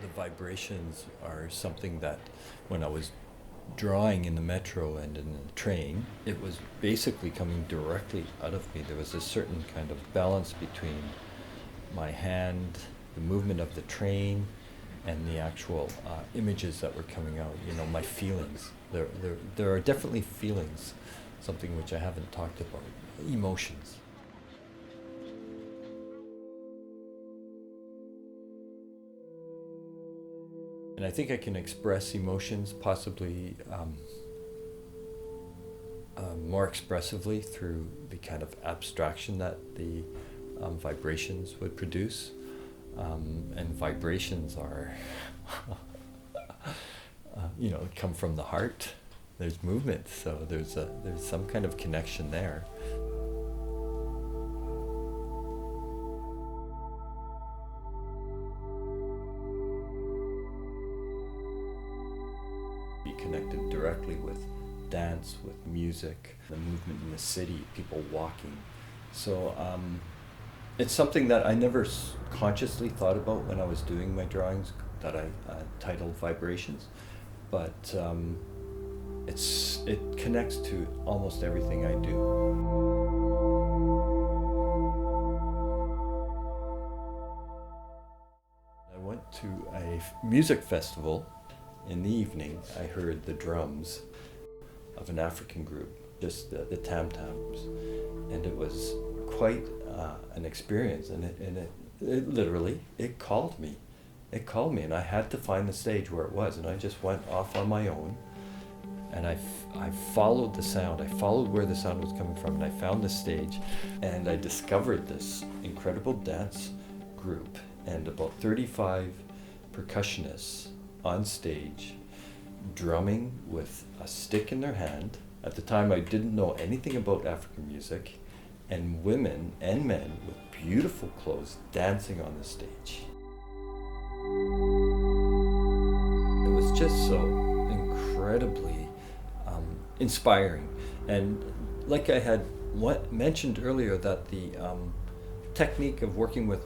The vibrations are something that when I was drawing in the metro and in the train, it was basically coming directly out of me. There was a certain kind of balance between my hand, the movement of the train, and the actual images that were coming out, my feelings. There are definitely feelings, something which I haven't talked about, emotions. And I think I can express emotions possibly more expressively through the kind of abstraction that the vibrations would produce. And vibrations are, come from the heart. There's movement, so there's some kind of connection there. Be connected directly with dance, with music, the movement in the city, people walking. So it's something that I never consciously thought about when I was doing my drawings that I titled Vibrations, but it connects to almost everything I do. I went to a music festival. In the evening, I heard the drums of an African group, just the tam-tams, and it was quite an experience, and it literally called me. It called me, and I had to find the stage where it was, and I just went off on my own, and I followed the sound. I followed where the sound was coming from, and I found the stage, and I discovered this incredible dance group, and about 35 percussionists on stage, drumming with a stick in their hand. At the time, I didn't know anything about African music, and women and men with beautiful clothes dancing on the stage. It was just so incredibly inspiring. And like I had mentioned earlier, that the technique of working with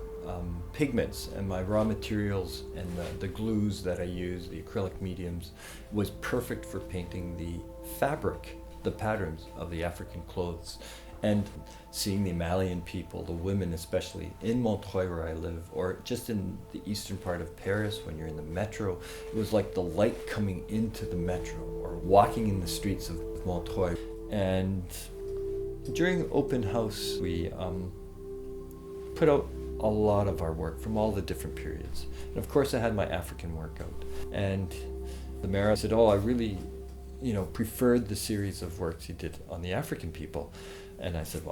pigments and my raw materials and the glues that I use, the acrylic mediums, was perfect for painting the fabric, the patterns of the African clothes. And seeing the Malian people, the women especially, in Montreuil where I live, or just in the eastern part of Paris when you're in the metro, it was like the light coming into the metro, or walking in the streets of Montreuil. And during the open house, we put out a lot of our work from all the different periods. And of course I had my African work out. And the mayor said, I really, preferred the series of works he did on the African people. And I said,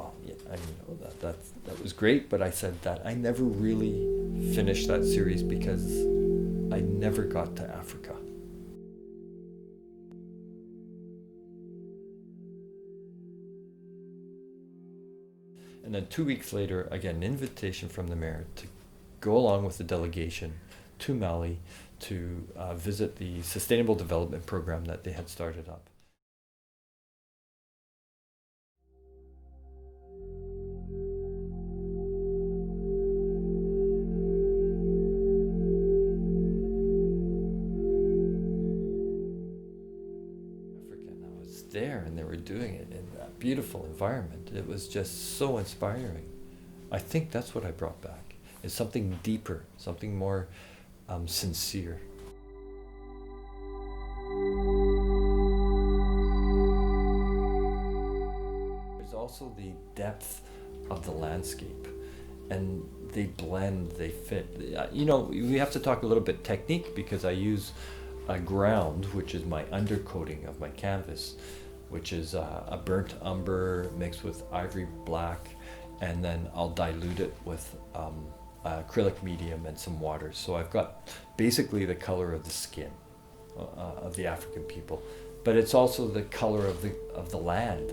that was great, but I said that I never really finished that series because I never got to Africa. And then 2 weeks later, I get an invitation from the mayor to go along with the delegation to Mali to visit the Sustainable Development Program that they had started up. There, and they were doing it in that beautiful environment. It was just so inspiring. I think that's what I brought back, is something deeper, something more sincere. There's also the depth of the landscape, and they blend, they fit. We have to talk a little bit technique, because I use a ground, which is my undercoating of my canvas, which is a burnt umber mixed with ivory black, and then I'll dilute it with acrylic medium and some water. So I've got basically the color of the skin of the African people, but it's also the color of the land,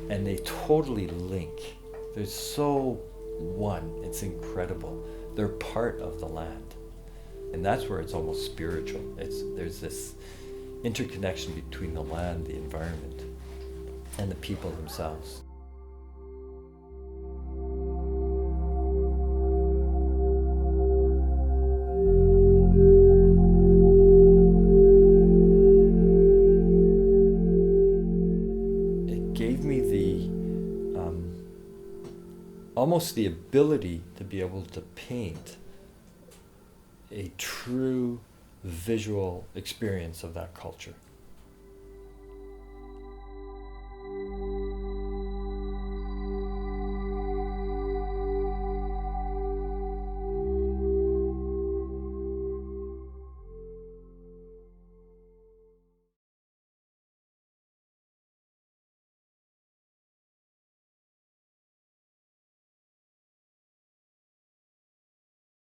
and they totally link. They're so one. It's incredible. They're part of the land. And that's where it's almost spiritual. There's this interconnection between the land, the environment, and the people themselves. gave me almost the ability to be able to paint a true visual experience of that culture.